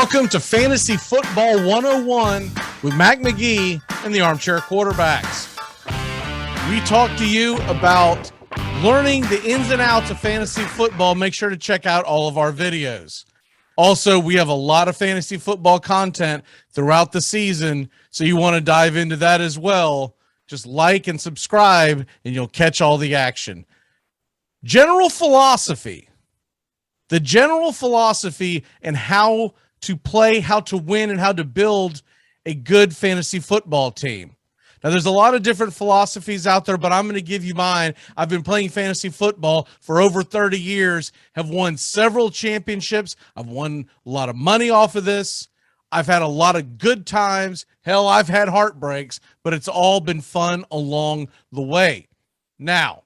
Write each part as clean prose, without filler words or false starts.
Welcome to Fantasy Football 101 with Mac McGee and the Armchair Quarterbacks. We talk to you about learning the ins and outs of fantasy football. Make sure to check out all of our videos. Also, we have a lot of fantasy football content throughout the season, so you want to dive into that as well. Just like and subscribe, and you'll catch all the action. General philosophy. The general philosophy and how to play, how to win, and how to build a good fantasy football team. Now, there's a lot of different philosophies out there, but I'm going to give you mine. I've been playing fantasy football for over 30 years, have won several championships. I've won a lot of money off of this. I've had a lot of good times. Hell, I've had heartbreaks, but it's all been fun along the way. Now,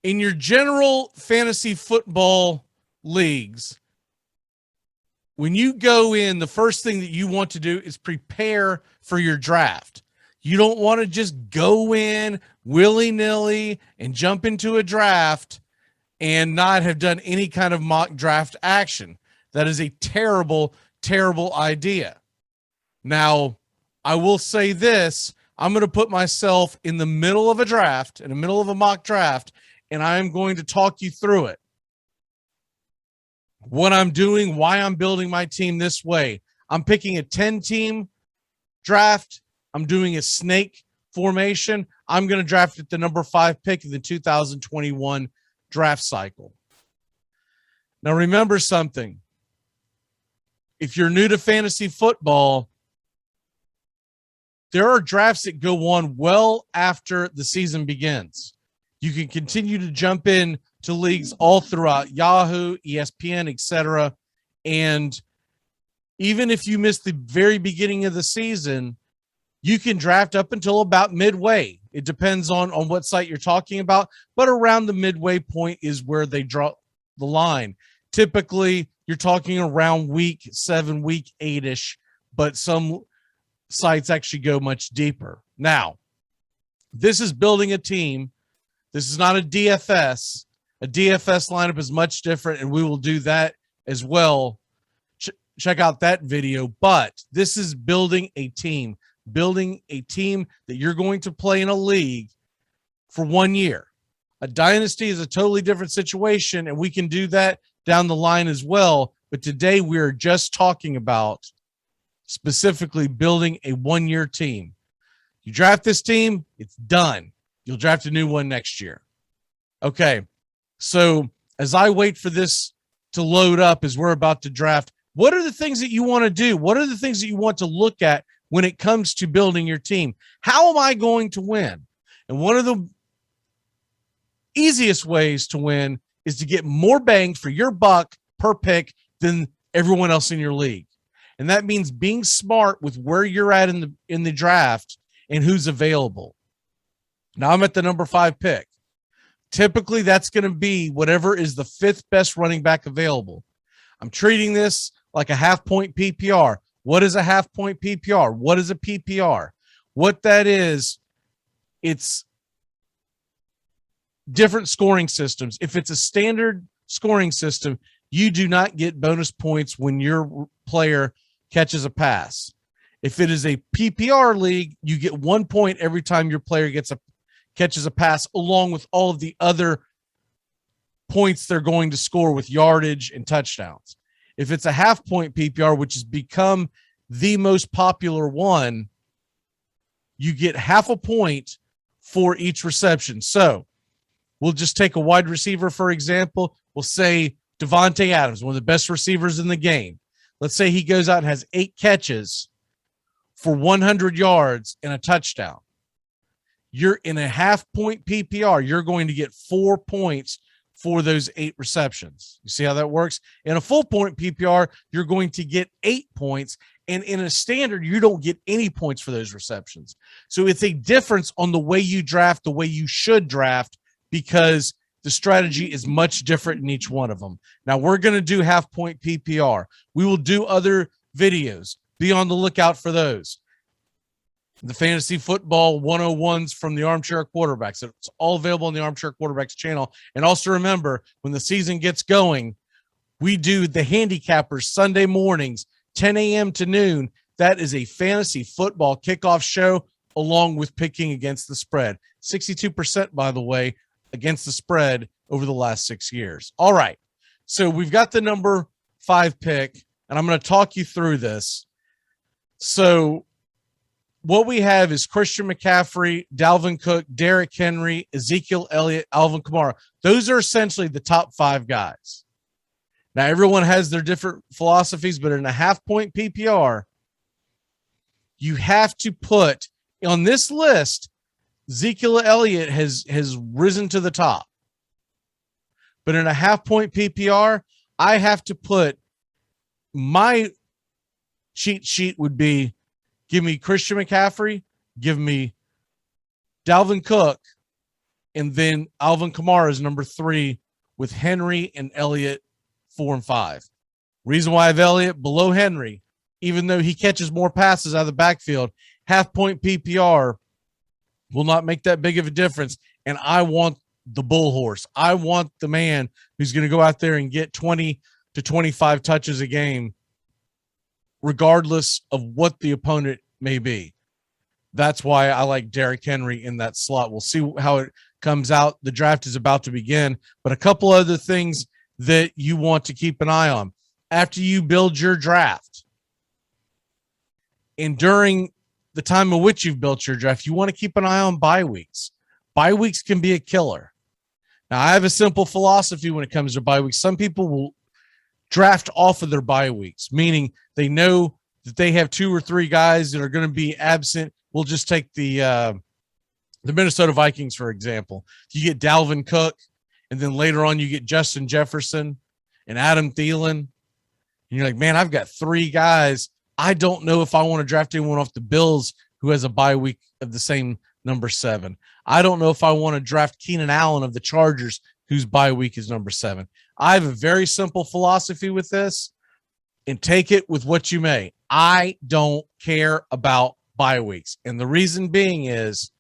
in your general fantasy football leagues, when you go in, the first thing that you want to do is prepare for your draft. You don't want to just go in willy-nilly and jump into a draft and not have done any kind of mock draft action. That is a terrible, terrible idea. Now, I will say this. I'm going to put myself in the middle of a draft, in the middle of a mock draft, and I am going to talk you through it. What I'm doing, why I'm building my team this way. I'm picking a 10-team draft. I'm doing a snake formation. I'm going to draft at the number 5 pick of the 2021 draft cycle. Now, remember something. If you're new to fantasy football, there are drafts that go on well after the season begins. You can continue to jump in to leagues all throughout Yahoo, ESPN, etc. And even if you miss the very beginning of the season, you can draft up until about midway. It depends on what site you're talking about, but around the midway point is where they draw the line. Typically, you're talking around week 7, week 8-ish, but some sites actually go much deeper. Now, this is building a team. This is not a DFS. A DFS lineup is much different, and we will do that as well. Check out that video. But this is building a team that you're going to play in a league for 1 year. A dynasty is a totally different situation, and we can do that down the line as well. But today we are just talking about specifically building a 1-year team. You draft this team, it's done. You'll draft a new one next year. Okay. So as I wait for this to load up as we're about to draft, what are the things that you want to do? What are the things that you want to look at when it comes to building your team? How am I going to win? And one of the easiest ways to win is to get more bang for your buck per pick than everyone else in your league. And that means being smart with where you're at in the draft and who's available. Now I'm at the number 5 pick. Typically, that's going to be whatever is the 5th best running back available. I'm treating this like a half-point PPR. What is a half-point PPR? What is a PPR? What that is, it's different scoring systems. If it's a standard scoring system, you do not get bonus points when your player catches a pass. If it is a PPR league, you get 1 point every time your player catches a pass, along with all of the other points they're going to score with yardage and touchdowns. If it's a half-point PPR, which has become the most popular one, you get half a point for each reception. So we'll just take a wide receiver, for example. We'll say Devontae Adams, one of the best receivers in the game. Let's say he goes out and has 8 catches for 100 yards and a touchdown. You're in a half-point PPR. You're going to get 4 points for those 8 receptions. You see how that works? In a full-point PPR, you're going to get 8 points. And in a standard, you don't get any points for those receptions. So it's a difference on the way you draft, the way you should draft, because the strategy is much different in each one of them. Now, we're going to do half-point PPR. We will do other videos. Be on the lookout for those. The Fantasy Football 101s from the Armchair Quarterbacks. It's all available on the Armchair Quarterbacks channel. And also remember, when the season gets going, We do the handicappers Sunday mornings, 10 a.m. to noon. That is a fantasy football kickoff show along with picking against the spread. 62%, by the way, against the spread over the last 6 years. All right. So we've got the number 5 pick, and I'm going to talk you through this. So what we have is Christian McCaffrey, Dalvin Cook, Derrick Henry, Ezekiel Elliott, Alvin Kamara. Those are essentially the top 5 guys. Now, everyone has their different philosophies, but in a half-point PPR, you have to put on this list, Ezekiel Elliott has risen to the top. But in a half-point PPR, I have to put my cheat sheet would be give me Christian McCaffrey, give me Dalvin Cook, and then Alvin Kamara is number 3 with Henry and Elliott 4 and 5. Reason why I have Elliott below Henry, even though he catches more passes out of the backfield, half-point PPR will not make that big of a difference, and I want the bull horse. I want the man who's going to go out there and get 20 to 25 touches a game, regardless of what the opponent may be. That's why I like Derrick Henry in that slot. We'll see how it comes out. The draft is about to begin, but a couple other things that you want to keep an eye on. After you build your draft, and during the time in which you've built your draft, you want to keep an eye on bye weeks. Bye weeks can be a killer. Now, I have a simple philosophy when it comes to bye weeks. Some people will draft off of their bye weeks, meaning they know that they have 2 or 3 guys that are going to be absent. We'll just take the Minnesota Vikings, for example. You get Dalvin Cook, and then later on you get Justin Jefferson and Adam Thielen. And you're like, man, I've got 3 guys. I don't know if I want to draft anyone off the Bills who has a bye week of the same number 7. I don't know if I want to draft Keenan Allen of the Chargers, whose bye week is number 7. I have a very simple philosophy with this, and take it with what you may. I don't care about bye weeks. And the reason being is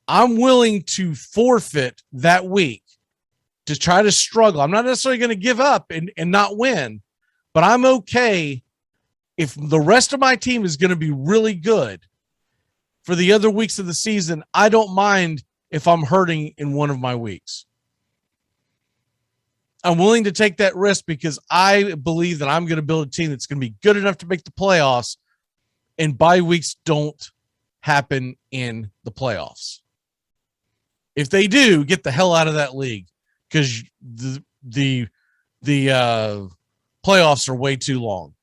I'm willing to forfeit that week to try to struggle. I'm not necessarily going to give up and not win, but I'm okay if the rest of my team is going to be really good for the other weeks of the season. I don't mind if I'm hurting in one of my weeks. I'm willing to take that risk because I believe that I'm going to build a team that's going to be good enough to make the playoffs, and bye weeks don't happen in the playoffs. If they do, get the hell out of that league, because the playoffs are way too long.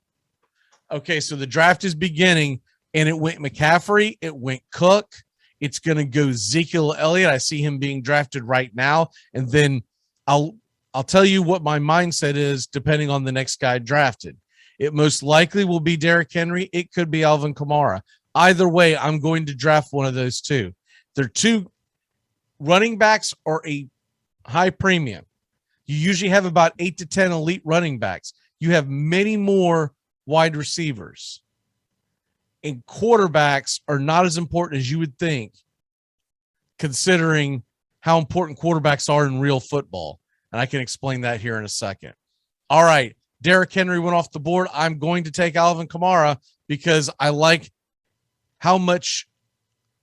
Okay, so the draft is beginning, and it went McCaffrey, it went Cook, it's going to go Ezekiel Elliott. I see him being drafted right now, and then I'll tell you what my mindset is depending on the next guy drafted. It most likely will be Derrick Henry. It could be Alvin Kamara. Either way, I'm going to draft one of those 2. They're 2 running backs or a high premium. You usually have about 8 to 10 elite running backs. You have many more wide receivers. And quarterbacks are not as important as you would think, considering how important quarterbacks are in real football. And I can explain that here in a second. All right. Derrick Henry went off the board. I'm going to take Alvin Kamara because I like how much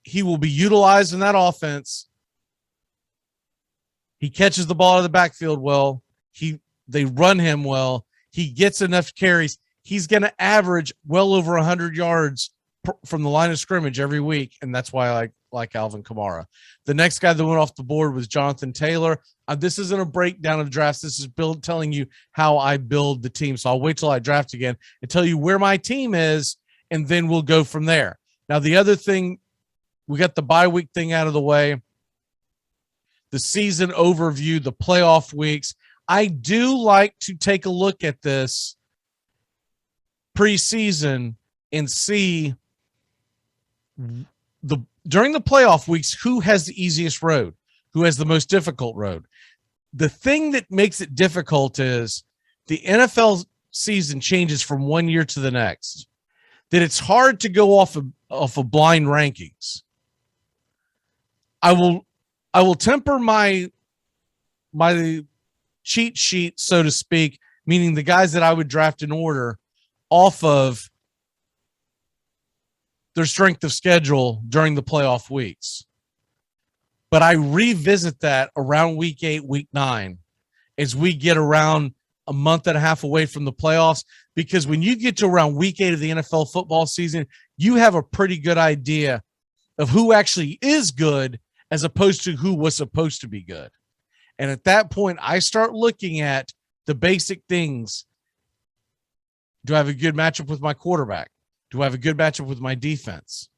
he will be utilized in that offense. He catches the ball out of the backfield well. They run him well. He gets enough carries. He's going to average well over 100 yards from the line of scrimmage every week, and that's why I like Alvin Kamara. The next guy that went off the board was Jonathan Taylor. This isn't a breakdown of drafts. This is telling you how I build the team. So I'll wait till I draft again and tell you where my team is, and then we'll go from there. Now, the other thing, we got the bye week thing out of the way, the season overview, the playoff weeks. I do like to take a look at this preseason and see during the playoff weeks, who has the easiest road, who has the most difficult road. The thing that makes it difficult is the NFL season changes from one year to the next, that it's hard to go off of blind rankings. I will temper my cheat sheet, so to speak, meaning the guys that I would draft in order off of their strength of schedule during the playoff weeks. But I revisit that around week 8, week 9, as we get around a month and a half away from the playoffs, because when you get to around week 8 of the NFL football season, you have a pretty good idea of who actually is good as opposed to who was supposed to be good. And at that point, I start looking at the basic things. Do I have a good matchup with my quarterback? Do I have a good matchup with my defense?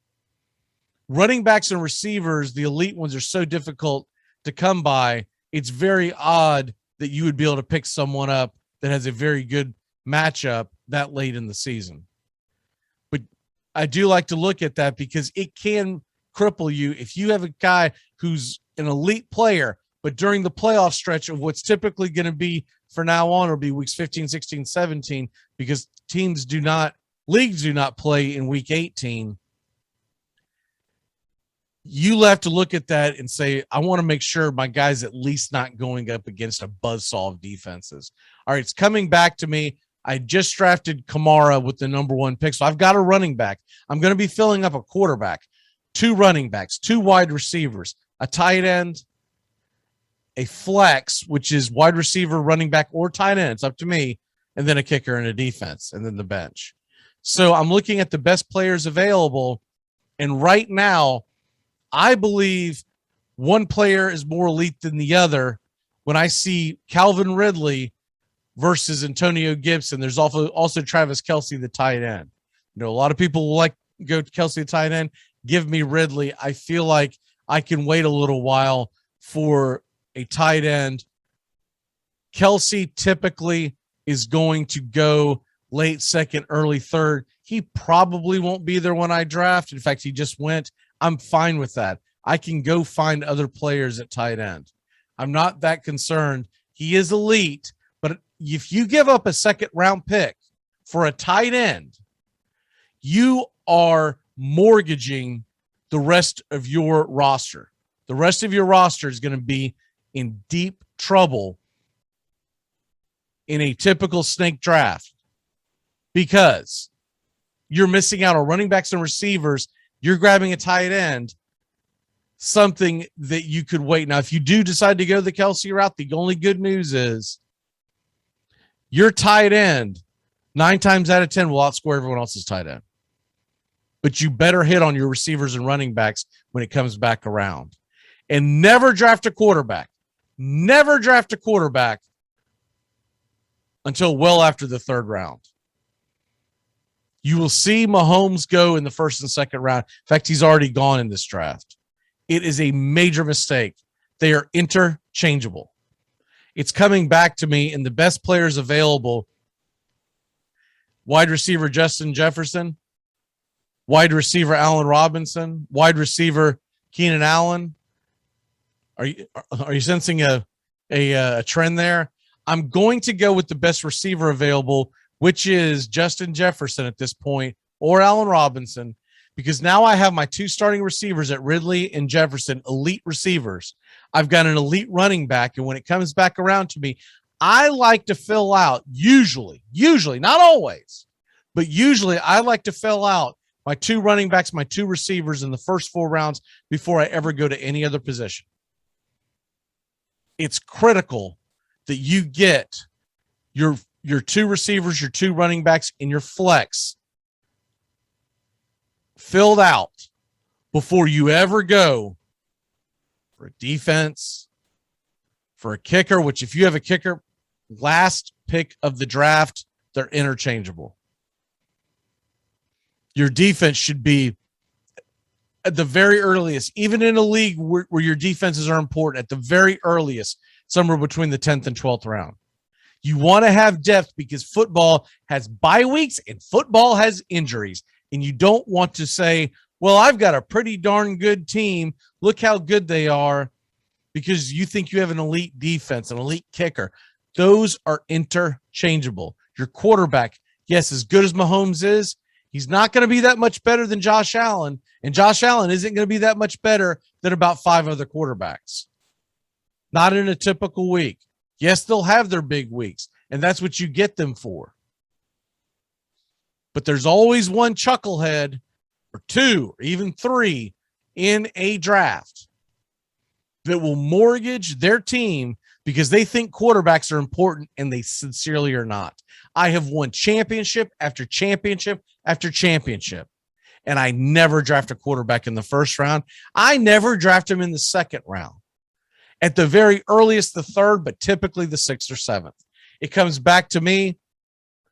Running backs and receivers, the elite ones, are so difficult to come by. It's very odd that you would be able to pick someone up that has a very good matchup that late in the season. But I do like to look at that because it can cripple you if you have a guy who's an elite player, but during the playoff stretch of what's typically going to be for now on, will be weeks 15, 16, 17, because leagues do not play in week 18. You have to look at that and say, I want to make sure my guy's at least not going up against a buzzsaw of defenses. All right, it's coming back to me. I just drafted Kamara with the number 1 pick, so I've got a running back. I'm going to be filling up a quarterback, 2 running backs, 2 wide receivers, a tight end, a flex, which is wide receiver, running back, or tight end. It's up to me, and then a kicker and a defense, and then the bench. So I'm looking at the best players available, and right now, I believe one player is more elite than the other when I see Calvin Ridley versus Antonio Gibson. There's also Travis Kelce, the tight end. You know, a lot of people will go to Kelce, the tight end. Give me Ridley. I feel like I can wait a little while for a tight end. Kelce typically is going to go late second, early third. He probably won't be there when I draft. In fact, he just went. I'm fine with that. I can go find other players at tight end. I'm not that concerned. He is elite, but if you give up a second round pick for a tight end, you are mortgaging the rest of your roster. The rest of your roster is going to be in deep trouble in a typical snake draft because you're missing out on running backs and receivers. You're grabbing a tight end, something that you could wait. Now, if you do decide to go the Kelce route, the only good news is your tight end, 9 times out of 10, will outscore everyone else's tight end. But you better hit on your receivers and running backs when it comes back around. And never draft a quarterback. Never draft a quarterback until well after the 3rd round. You will see Mahomes go in the 1st and 2nd round. In fact, he's already gone in this draft. It is a major mistake. They are interchangeable. It's coming back to me in the best players available. Wide receiver Justin Jefferson, wide receiver Allen Robinson, wide receiver Keenan Allen. Are you sensing a trend there? I'm going to go with the best receiver available, which is Justin Jefferson at this point, or Allen Robinson, because now I have my 2 starting receivers at Ridley and Jefferson, elite receivers. I've got an elite running back, and when it comes back around to me, I like to fill out, usually, not always, but usually I like to fill out my 2 running backs, my 2 receivers in the first 4 rounds before I ever go to any other position. It's critical that you get your 2 receivers, your 2 running backs, and your flex filled out before you ever go for a defense, for a kicker, which if you have a kicker, last pick of the draft, they're interchangeable. Your defense should be at the very earliest, even in a league where your defenses are important, at the very earliest, somewhere between the 10th and 12th round. You want to have depth because football has bye weeks and football has injuries. And you don't want to say, well, I've got a pretty darn good team. Look how good they are, because you think you have an elite defense, an elite kicker. Those are interchangeable. Your quarterback, yes, as good as Mahomes is, he's not going to be that much better than Josh Allen. And Josh Allen isn't going to be that much better than about 5 other quarterbacks. Not in a typical week. Yes, they'll have their big weeks, and that's what you get them for. But there's always one chucklehead or two or even three in a draft that will mortgage their team because they think quarterbacks are important and they sincerely are not. I have won championship after championship after championship, and I never draft a quarterback in the first round. I never draft him in the second round. At the very earliest, the third, but typically the sixth or seventh. It comes back to me,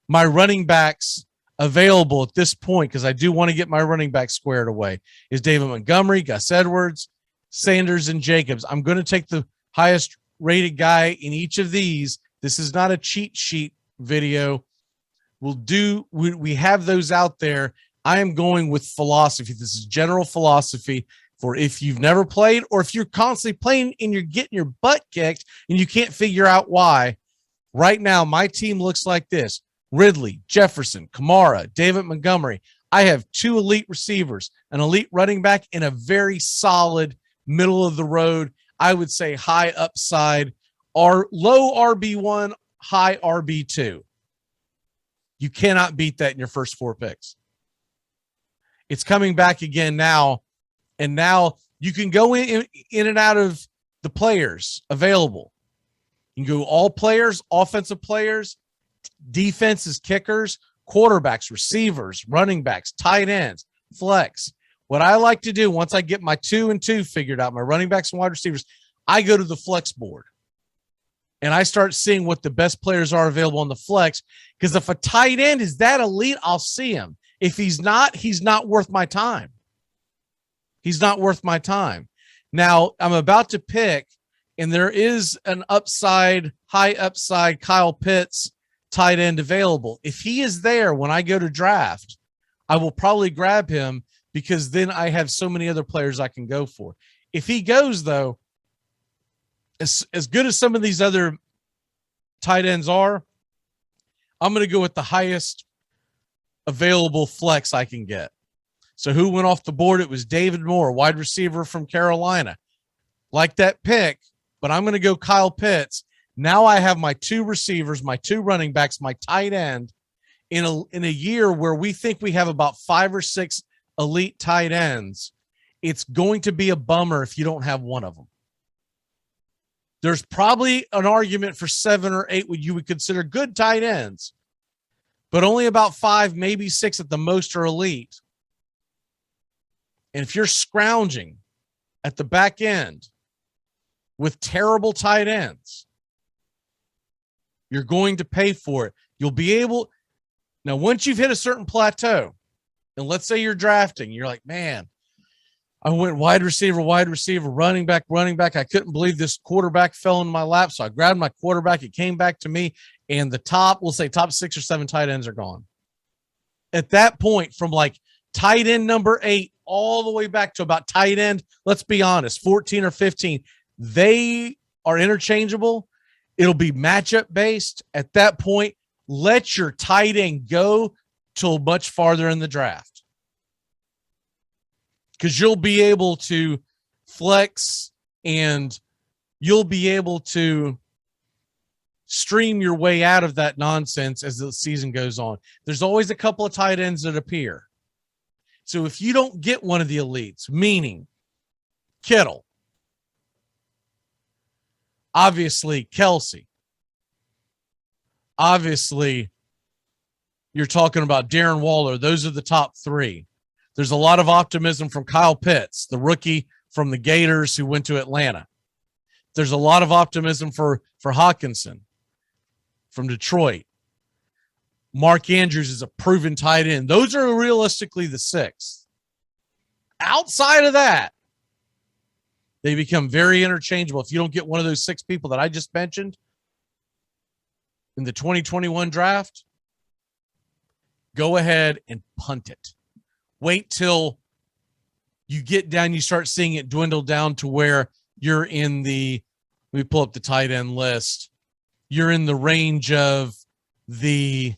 my running backs available at this point, because I do want to get my running back squared away, is David Montgomery, Gus Edwards, Sanders, and Jacobs. I'm going to take the highest rated guy in each of these. This is not a cheat sheet video. We have those out there. I am going with philosophy. This is general philosophy for if you've never played or if you're constantly playing and you're getting your butt kicked and you can't figure out why. Right now, my team looks like this: Ridley, Jefferson, Kamara, David Montgomery. I have two elite receivers, an elite running back, and a very solid middle of the road, I would say high upside, or low RB1, high RB2. You cannot beat that in your first four picks. It's coming back again now, and now you can go in and out of the players available. You can go all players, offensive players, defenses, kickers, quarterbacks, receivers, running backs, tight ends, flex. What I like to do once I get my 2 and 2 figured out, my running backs and wide receivers, I go to the flex board and I start seeing what the best players are available on the flex. Because if a tight end is that elite, I'll see him. If he's not worth my time. He's not worth my time. Now, I'm about to pick, and there is an upside, high upside Kyle Pitts tight end available. If he is there when I go to draft, I will probably grab him because then I have so many other players I can go for. If he goes, though, as good as some of these other tight ends are, I'm going to go with the highest available flex I can get. So who went off the board? It was David Moore, wide receiver from Carolina. Like that pick, but I'm going to go Kyle Pitts. Now I have my 2 receivers, my 2 running backs, my tight end in a year where we think we have about 5 or 6 elite tight ends. It's going to be a bummer if you don't have one of them. There's probably an argument for 7 or 8 what you would consider good tight ends, but only about 5, maybe 6 at the most are elite. And if you're scrounging at the back end with terrible tight ends, you're going to pay for it. You'll be able – now, once you've hit a certain plateau, and let's say you're drafting, you're like, man, I went wide receiver, running back. I couldn't believe this quarterback fell in my lap, so I grabbed my quarterback. It came back to me, and the top 6 or 7 tight ends are gone. At that point, from like tight end number 8 all the way back to about tight end, let's be honest, 14 or 15, they are interchangeable. It'll be matchup based. At that point, let your tight end go till much farther in the draft, because you'll be able to flex and you'll be able to stream your way out of that nonsense as the season goes on. There's always a couple of tight ends that appear. So if you don't get one of the elites, meaning Kittle, obviously Kelsey, obviously you're talking about Darren Waller, those are the top 3. There's a lot of optimism from Kyle Pitts, the rookie from the Gators who went to Atlanta. There's a lot of optimism for Hawkinson from Detroit. Mark Andrews is a proven tight end. Those are realistically the 6. Outside of that, they become very interchangeable. If you don't get one of those 6 people that I just mentioned in the 2021 draft, go ahead and punt it. Wait till you get down, you start seeing it dwindle down to where you're in the, let me pull up the tight end list. You're in the range of the,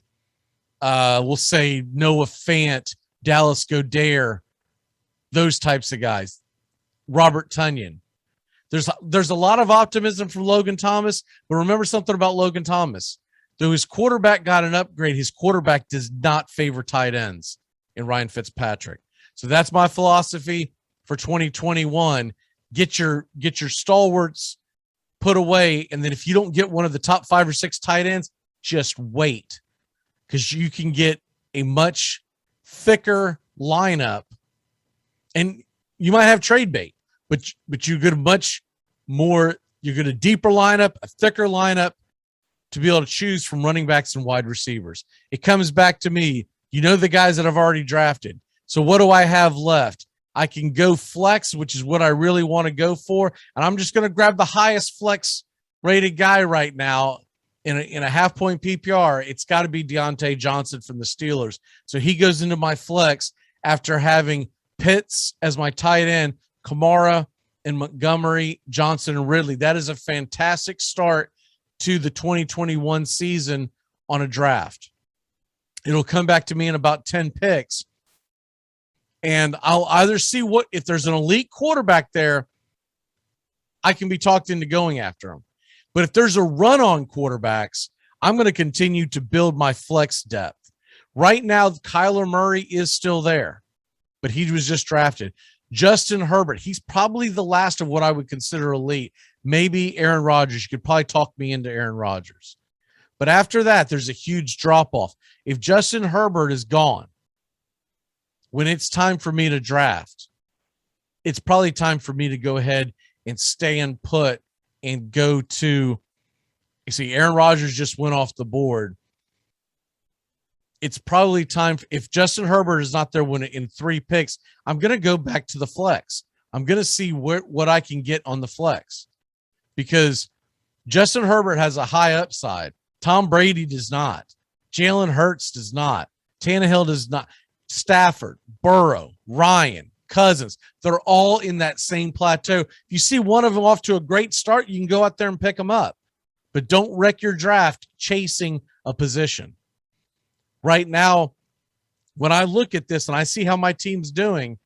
we'll say Noah Fant, Dallas Goedert, those types of guys. Robert Tonyan. There's a lot of optimism from Logan Thomas, but remember something about Logan Thomas. Though his quarterback got an upgrade, his quarterback does not favor tight ends in Ryan Fitzpatrick. So that's my philosophy for 2021. Get your stalwarts put away, and then if you don't get one of the top 5 or 6 tight ends, just wait, because you can get a much thicker lineup, and you might have trade bait, but you get a much more, you get a deeper lineup, a thicker lineup to be able to choose from running backs and wide receivers. It comes back to me. You know the guys that I've already drafted. So what do I have left? I can go flex, which is what I really want to go for, and I'm just going to grab the highest flex rated guy right now in a half-point PPR. It's got to be Deontay Johnson from the Steelers. So he goes into my flex after having Pitts as my tight end, Kamara and Montgomery, Johnson and Ridley. That is a fantastic start to the 2021 season on a draft. It'll come back to me in about 10 picks. And I'll either see if there's an elite quarterback there, I can be talked into going after him. But if there's a run on quarterbacks, I'm going to continue to build my flex depth. Right now, Kyler Murray is still there, but he was just drafted. Justin Herbert, he's probably the last of what I would consider elite. Maybe Aaron Rodgers. You could probably talk me into Aaron Rodgers. But after that, there's a huge drop-off. If Justin Herbert is gone, when it's time for me to draft, it's probably time for me to go ahead and stay and put and go to, you see, Aaron Rodgers just went off the board. It's probably time, if Justin Herbert is not there when in 3 picks, I'm going to go back to the flex. I'm going to see what I can get on the flex, because Justin Herbert has a high upside. Tom Brady does not. Jalen Hurts does not. Tannehill does not. Stafford, Burrow, Ryan, Cousins, they're all in that same plateau. If you see one of them off to a great start, you can go out there and pick them up. But don't wreck your draft chasing a position. Right now, when I look at this and I see how my team's doing,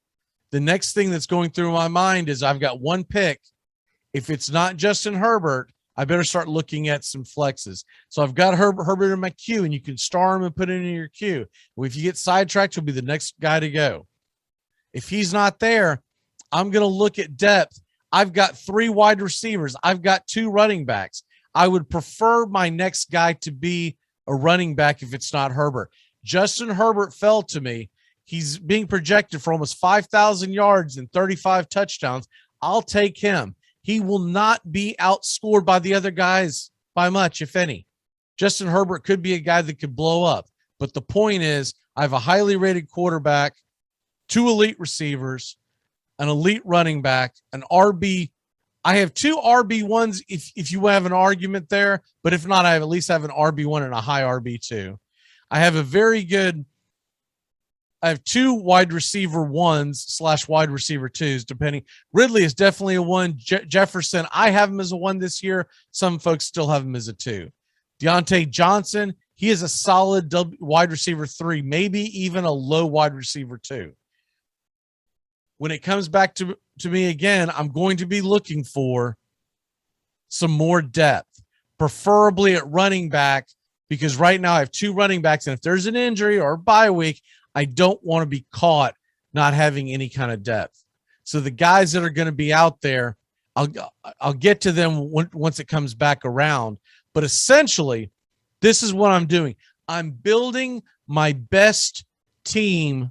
the next thing that's going through my mind is I've got one pick. If it's not Justin Herbert, I better start looking at some flexes. So I've got Herbert in my queue, and you can star him and put it in your queue. If you get sidetracked, he'll be the next guy to go. If he's not there, I'm going to look at depth. I've got 3 wide receivers. I've got 2 running backs. I would prefer my next guy to be a running back if it's not Herbert. Justin Herbert fell to me. He's being projected for almost 5,000 yards and 35 touchdowns. I'll take him. He will not be outscored by the other guys by much, if any. Justin Herbert could be a guy that could blow up. But the point is, I have a highly rated quarterback, 2 elite receivers, an elite running back, an RB. I have 2 RB1s if you have an argument there. But if not, I at least have an RB1 and a high RB2. I have I have 2 wide receiver 1s / wide receiver 2s, depending. Ridley is definitely a 1. Jefferson, I have him as a 1 this year. Some folks still have him as a 2. Deontay Johnson, he is a solid wide receiver 3, maybe even a low wide receiver 2. When it comes back to me again, I'm going to be looking for some more depth, preferably at running back, because right now I have 2 running backs, and if there's an injury or a bye week, I don't want to be caught not having any kind of depth. So the guys that are going to be out there, I'll get to them once it comes back around. But essentially, this is what I'm doing. I'm building my best team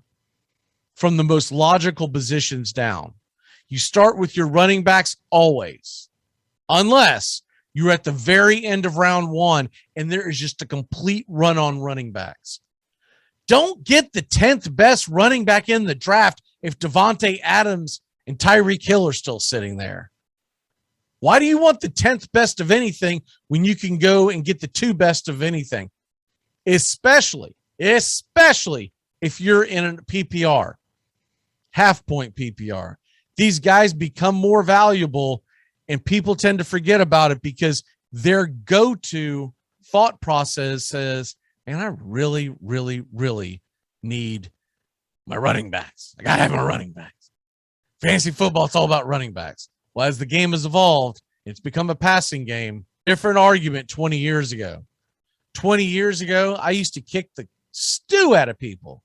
from the most logical positions down. You start with your running backs always, unless you're at the very end of round 1 and there is just a complete run on running backs. Don't get the 10th best running back in the draft if Devontae Adams and Tyreek Hill are still sitting there. Why do you want the 10th best of anything when you can go and get the 2 best of anything? Especially if you're in a PPR, half-point PPR. These guys become more valuable, and people tend to forget about it because their go-to thought process says, man, I really, really, really need my running backs. I got to have my running backs. Fantasy football, it's all about running backs. Well, as the game has evolved, it's become a passing game. Different argument 20 years ago. 20 years ago, I used to kick the stew out of people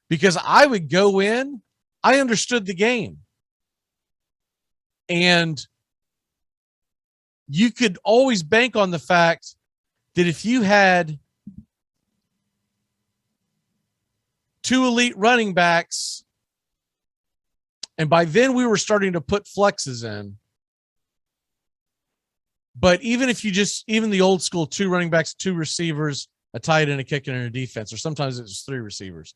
because I would go in, I understood the game. And you could always bank on the fact that if you had two elite running backs, and by then we were starting to put flexes in, but even if you even the old school 2 running backs, 2 receivers, a tight end, a kicker, and a defense, or sometimes it was 3 receivers,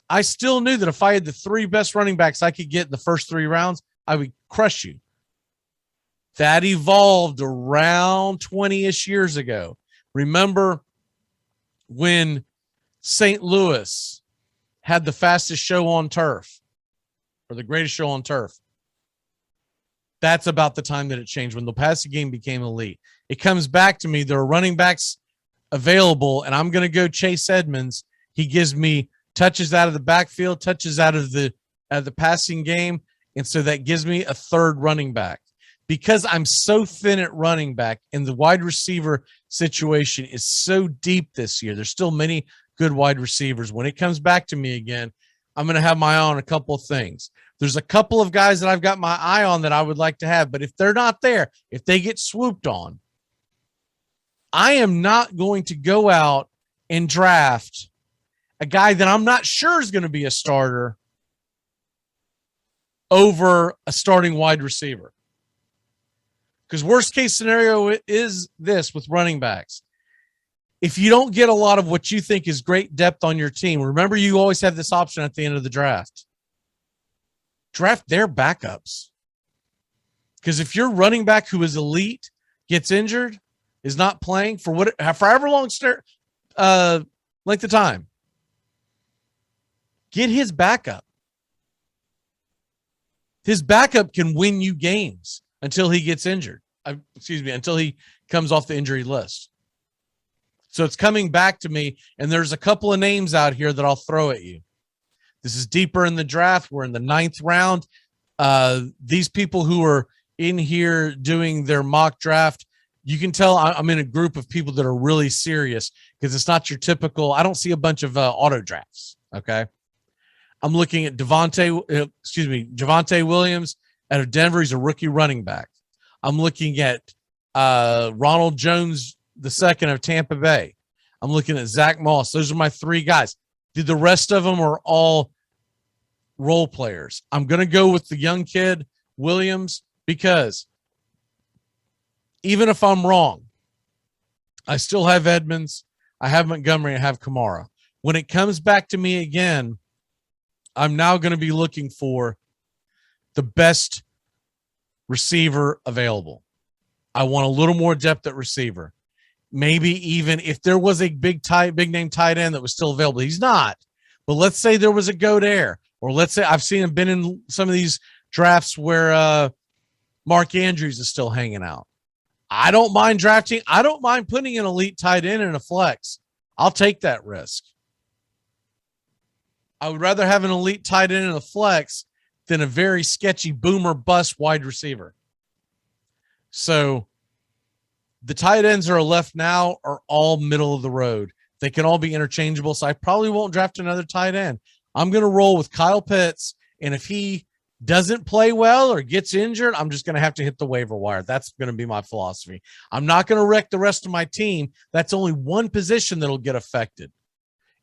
I still knew that if I had the 3 best running backs I could get in the first 3 rounds, I would crush you. That evolved around 20-ish years ago. Remember when St. Louis had the fastest show on turf, or the greatest show on turf? That's about the time that it changed, when the passing game became elite. It comes back to me, there are running backs available, and I'm going to go Chase Edmonds. He gives me touches out of the backfield, touches out of the passing game, and so that gives me a 3rd running back. Because I'm so thin at running back and the wide receiver situation is so deep this year, there's still many good wide receivers. When it comes back to me again, I'm going to have my eye on a couple of things. There's a couple of guys that I've got my eye on that I would like to have, but if they're not there, if they get swooped on, I am not going to go out and draft a guy that I'm not sure is going to be a starter over a starting wide receiver. Because worst case scenario is this with running backs. If you don't get a lot of what you think is great depth on your team, remember you always have this option at the end of the draft. Draft their backups. Because if your running back who is elite gets injured, is not playing for however long length of time, get his backup. His backup can win you games until he gets injured. Until he comes off the injury list. So it's coming back to me, and there's a couple of names out here that I'll throw at you. This is deeper in the draft. We're in the 9th round. These people who are in here doing their mock draft, you can tell I'm in a group of people that are really serious because it's not your typical. I don't see a bunch of auto drafts. Okay. I'm looking at Javonte Williams out of Denver. He's a rookie running back. I'm looking at Ronald Jones II of Tampa Bay. I'm looking at Zach Moss. Those are my 3 guys. The rest of them are all role players. I'm going to go with the young kid, Williams, because even if I'm wrong, I still have Edmonds, I have Montgomery, I have Kamara. When it comes back to me again, I'm now going to be looking for the best receiver available. I want a little more depth at receiver. Maybe even if there was a big name tight end that was still available. He's not. But let's say there was a go there. Or let's say I've seen him been in some of these drafts where Mark Andrews is still hanging out. I don't mind drafting. I don't mind putting an elite tight end in a flex. I'll take that risk. I would rather have an elite tight end in a flex than a very sketchy boomer bust wide receiver. So the tight ends that are left now are all middle of the road. They can all be interchangeable. So I probably won't draft another tight end. I'm going to roll with Kyle Pitts. And if he doesn't play well or gets injured, I'm just going to have to hit the waiver wire. That's going to be my philosophy. I'm not going to wreck the rest of my team. That's only one position that'll get affected.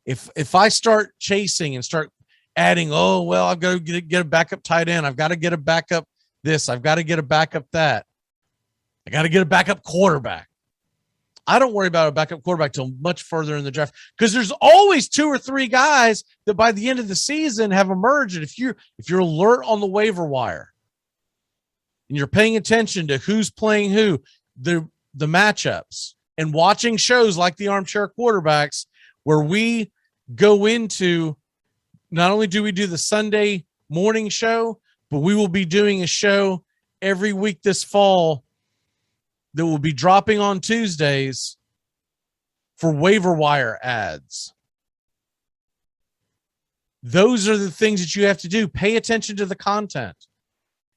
If I start chasing and start adding, I've got to get a backup tight end. I've got to get a backup this. I've got to get a backup that. I got to get a backup quarterback. I don't worry about a backup quarterback till much further in the draft because there's always 2 or 3 guys that by the end of the season have emerged. And if you're alert on the waiver wire and you're paying attention to who's playing who, the matchups, and watching shows like the Armchair Quarterbacks, where we go into, not only do we do the Sunday morning show, but we will be doing a show every week this fall that will be dropping on Tuesdays for waiver wire ads. Those are the things that you have to do. Pay attention to the content.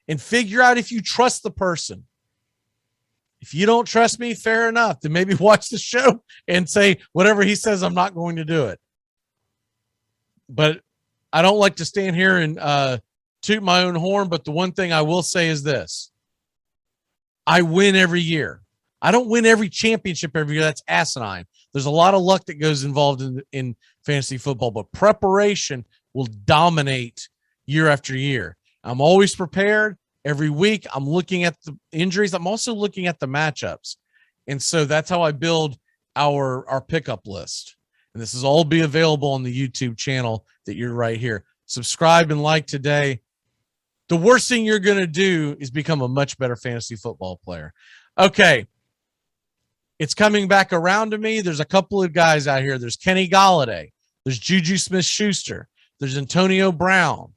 and figure out if you trust the person. If you don't trust me, fair enough. Then maybe watch the show and say, whatever he says, I'm not going to do it. But I don't like to stand here and toot my own horn. But the one thing I will say is this. I win every year. I don't win every championship every year. That's asinine. There's a lot of luck that goes involved in fantasy football, but preparation will dominate year after year. I'm always prepared. Every week, I'm looking at the injuries. I'm also looking at the matchups. And so that's how I build our pickup list. And this is all be available on the YouTube channel that you're right here. Subscribe and like today. The worst thing you're going to do is become a much better fantasy football player. Okay. It's coming back around to me. There's a couple of guys out here. There's Kenny Golladay. There's Juju Smith-Schuster. There's Antonio Brown.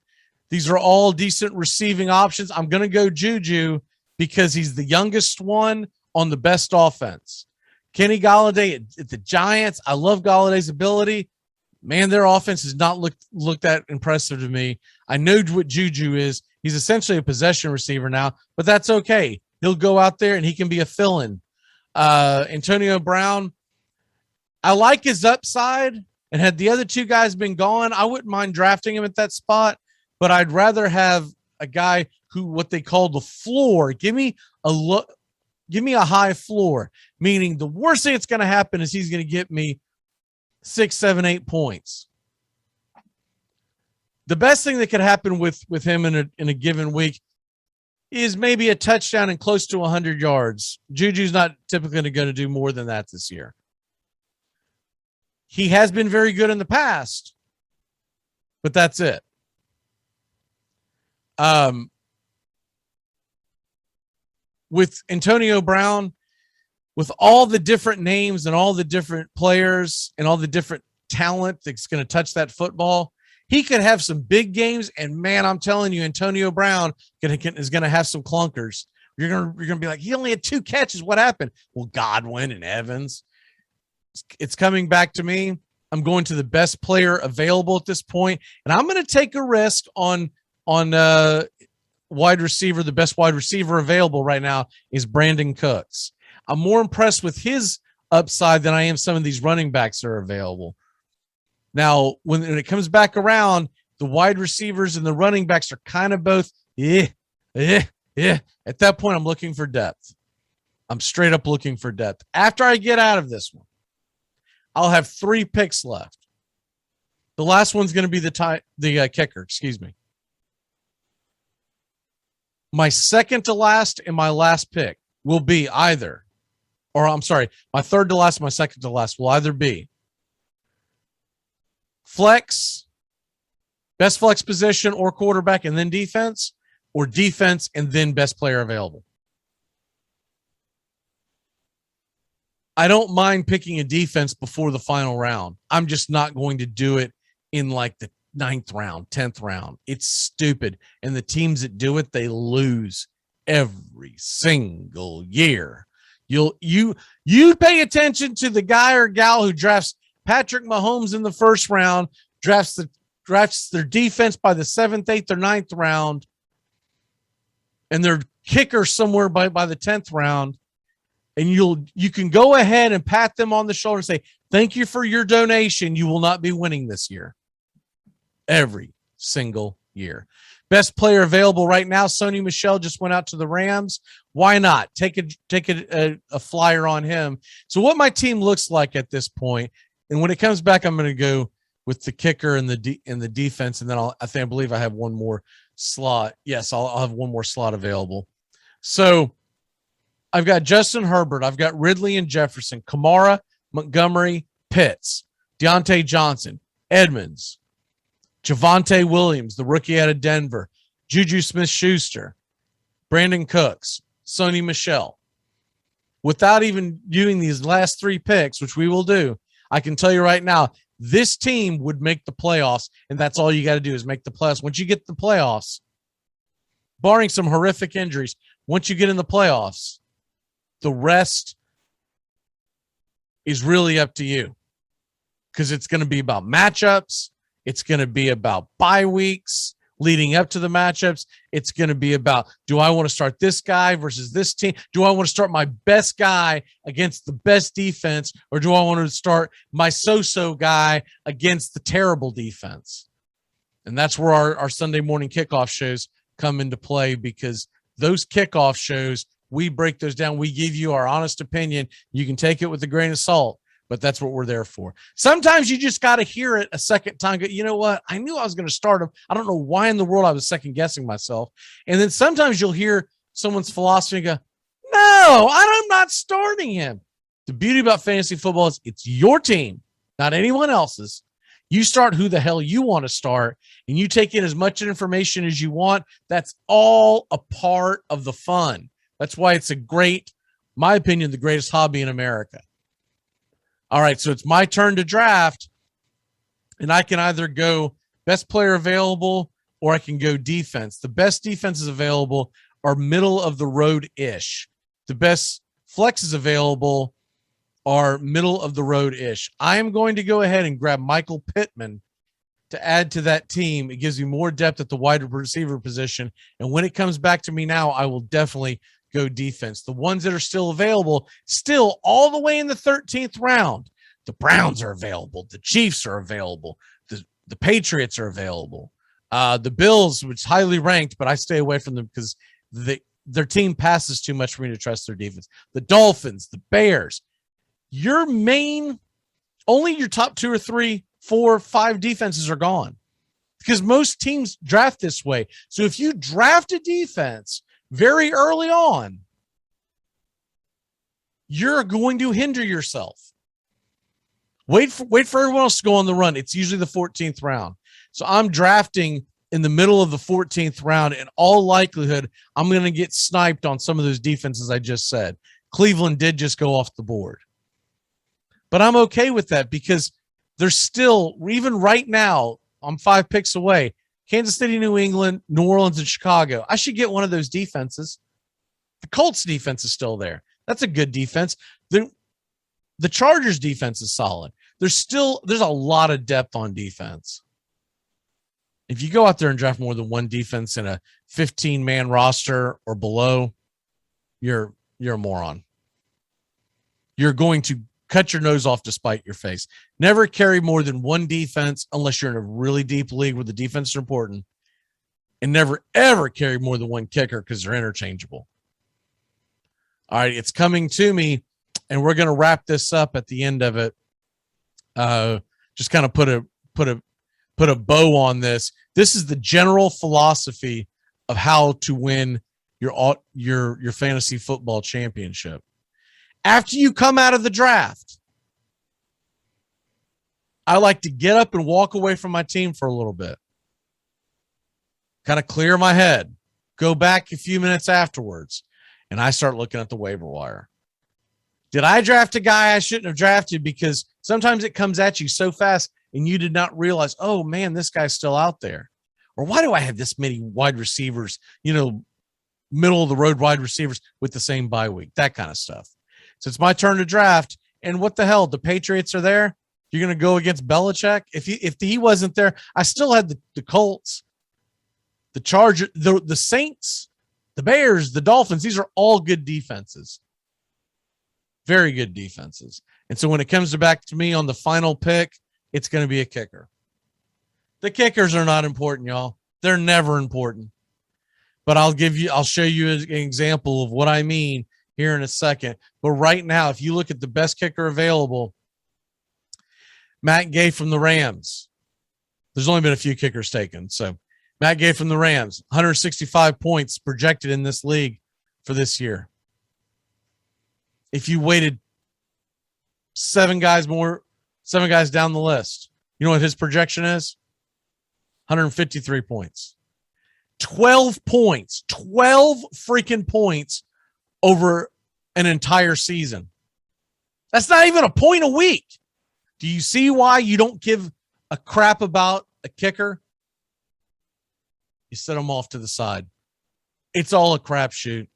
These are all decent receiving options. I'm going to go Juju because he's the youngest one on the best offense. Kenny Golladay at the Giants. I love Galladay's ability. Man, their offense has not looked that impressive to me. I know what Juju is. He's essentially a possession receiver now, but that's okay. He'll go out there and he can be a fill-in. Antonio Brown, I like his upside, and had the other two guys been gone, I wouldn't mind drafting him at that spot. But I'd rather have a guy who, what they call the floor. Give me a high floor, meaning the worst thing that's going to happen is he's going to get me 6, 7, 8 points. The best thing that could happen with him in a given week is maybe a touchdown and close to 100 yards. Juju's not typically going to do more than that this year. He has been very good in the past, but that's it. With Antonio Brown, with all the different names and all the different players and all the different talent that's going to touch that football, he could have some big games. And man, I'm telling you, Antonio Brown is going to have some clunkers. You're going to be like, he only had 2 catches. What happened? Well, Godwin and Evans. It's coming back to me. I'm going to the best player available at this point, and I'm going to take a risk on wide receiver. The best wide receiver available right now is Brandon Cooks. I'm more impressed with his upside than I am some of these running backs that are available. Now, when it comes back around, the wide receivers and the running backs are kind of both, At that point, I'm looking for depth. I'm straight up looking for depth. After I get out of this one, I'll have 3 picks left. The last one's going to be the kicker, excuse me. My second to last and my last pick will be my third to last and my second to last will either be flex, best flex position or quarterback and then defense, or defense and then best player available. I don't mind picking a defense before the final round. I'm just not going to do it in like the 9th round, 10th round. It's stupid. And the teams that do it, they lose every single year. You pay attention to the guy or gal who drafts Patrick Mahomes in the 1st round, drafts their defense by the 7th, 8th, or 9th round, and their kicker somewhere by the 10th round. And you can go ahead and pat them on the shoulder and say, thank you for your donation. You will not be winning this year. Every single year. Best player available right now, Sony Michel just went out to the Rams. Why not? Take a flyer on him. So what my team looks like at this point, and when it comes back, I'm going to go with the kicker and the defense, and then I believe I have one more slot. Yes, I'll have one more slot available. So I've got Justin Herbert. I've got Ridley and Jefferson, Kamara, Montgomery, Pitts, Deontay Johnson, Edmonds, Javonte Williams, the rookie out of Denver, Juju Smith-Schuster, Brandon Cooks, Sony Michel. Without even doing these last 3 picks, which we will do, I can tell you right now, this team would make the playoffs, and that's all you got to do is make the playoffs. Once you get the playoffs, barring some horrific injuries, once you get in the playoffs, the rest is really up to you, because it's going to be about matchups. It's going to be about bye weeks, leading up to the matchups. It's going to be about, do I want to start this guy versus this team? Do I want to start my best guy against the best defense, or do I want to start my so-so guy against the terrible defense? And that's where our Sunday morning kickoff shows come into play, because those kickoff shows, we break those down. We give you our honest opinion. You can take it with a grain of salt, but that's what we're there for. Sometimes you just got to hear it a second time. Go, you know what? I knew I was going to start him. I don't know why in the world I was second guessing myself. And then sometimes you'll hear someone's philosophy and go, no, I'm not starting him. The beauty about fantasy football is it's your team, not anyone else's. You start who the hell you want to start, and you take in as much information as you want. That's all a part of the fun. That's why it's a great, my opinion, the greatest hobby in America. All right, so it's my turn to draft, and I can either go best player available or I can go defense. The best defenses available are middle of the road-ish. The best flexes available are middle of the road-ish. I am going to go ahead and grab Michael Pittman to add to that team. It gives me more depth at the wide receiver position, and when it comes back to me now, I will definitely go defense. The ones that are still available, still all the way in the 13th round. The Browns are available. The Chiefs are available. The Patriots are available. The Bills, which is highly ranked, but I stay away from them because their team passes too much for me to trust their defense. The Dolphins, the Bears. Only your top 2 or 3, 4, 5 defenses are gone, because most teams draft this way. So if you draft a defense very early on, you're going to hinder yourself. Wait for everyone else to go on the run. It's usually the 14th round. So I'm drafting in the middle of the 14th round. In all likelihood, I'm going to get sniped on some of those defenses I just said. Cleveland did just go off the board. But I'm okay with that, because there's still, even right now, I'm 5 picks away. Kansas City, New England, New Orleans, and Chicago. I should get one of those defenses. The Colts defense is still there. That's a good defense. The Chargers defense is solid. There's a lot of depth on defense. If you go out there and draft more than one defense in a 15-man roster or below, you're a moron. You're going to cut your nose off to spite your face. Never carry more than one defense unless you're in a really deep league where the defense is important. And never, ever carry more than one kicker, because they're interchangeable. All right, it's coming to me, and we're going to wrap this up at the end of it. Just kind of put a bow on this. This is the general philosophy of how to win your fantasy football championship. After you come out of the draft, I like to get up and walk away from my team for a little bit. Kind of clear my head. Go back a few minutes afterwards, and I start looking at the waiver wire. Did I draft a guy I shouldn't have drafted? Because sometimes it comes at you so fast and you did not realize, oh, man, this guy's still out there. Or why do I have this many wide receivers, middle of the road wide receivers with the same bye week? That kind of stuff. So it's my turn to draft. And what the hell? The Patriots are there. You're going to go against Belichick? If he wasn't there, I still had the Colts, the Chargers, the Saints, the Bears, the Dolphins. These are all good defenses. Very good defenses. And so when it comes back to me on the final pick, it's going to be a kicker. The kickers are not important, y'all. They're never important. But I'll show you an example of what I mean here in a second. But right now, if you look at the best kicker available, Matt Gay from the Rams. There's only been a few kickers taken. So Matt Gay from the Rams, 165 points projected in this league for this year. If you waited 7 guys down the list, you know what his projection is? 153 points. 12 points. 12 freaking points over an entire season. That's not even a point a week. Do you see why you don't give a crap about a kicker? You set them off to the side. It's all a crapshoot.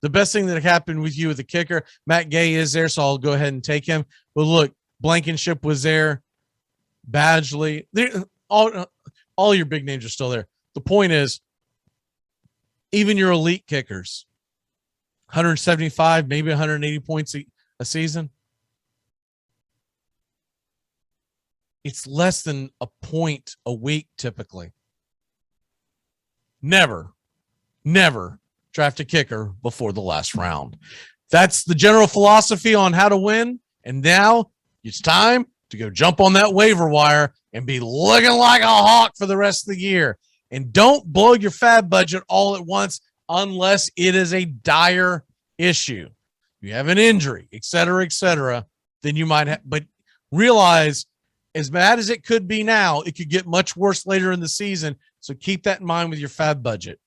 The best thing that happened with you with the kicker, Matt Gay is there, so I'll go ahead and take him. But look, Blankenship was there. Badgley. All your big names are still there. the point is, even your elite kickers, 175, maybe 180 points a season, it's less than a point a week typically. Never draft a kicker before the last round. That's the general philosophy on how to win. And now it's time to go jump on that waiver wire and be looking like a hawk for the rest of the year. And don't blow your fab budget all at once unless it is a dire issue. You have an injury, et cetera, then you might have, but realize as bad as it could be now, it could get much worse later in the season. So keep that in mind with your fab budget.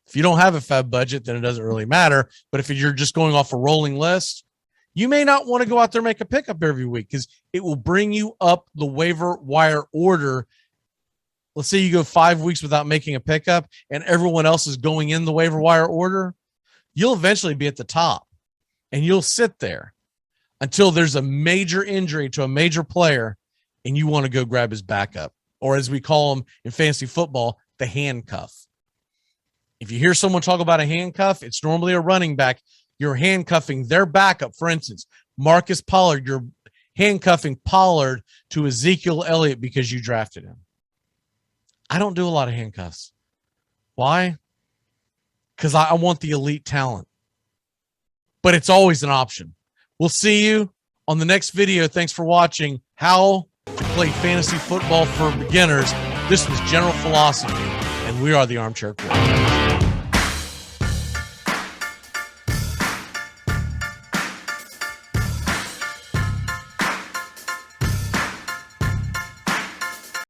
If you don't have a fab budget, then it doesn't really matter. But if you're just going off a rolling list, you may not want to go out there and make a pickup every week because it will bring you up the waiver wire order. Let's say you go 5 weeks without making a pickup and everyone else is going in the waiver wire order. You'll eventually be at the top and you'll sit there until there's a major injury to a major player and you want to go grab his backup, or as we call them in fantasy football, the handcuff. If you hear someone talk about a handcuff, it's normally a running back. You're handcuffing their backup. For instance, Marcus Pollard, you're handcuffing Pollard to Ezekiel Elliott because you drafted him. I don't do a lot of handcuffs. Why? Because I want the elite talent. But it's always an option. We'll see you on the next video. Thanks for watching How to Play Fantasy Football for Beginners. This was General Philosophy, and we are the Armchair Quarterback.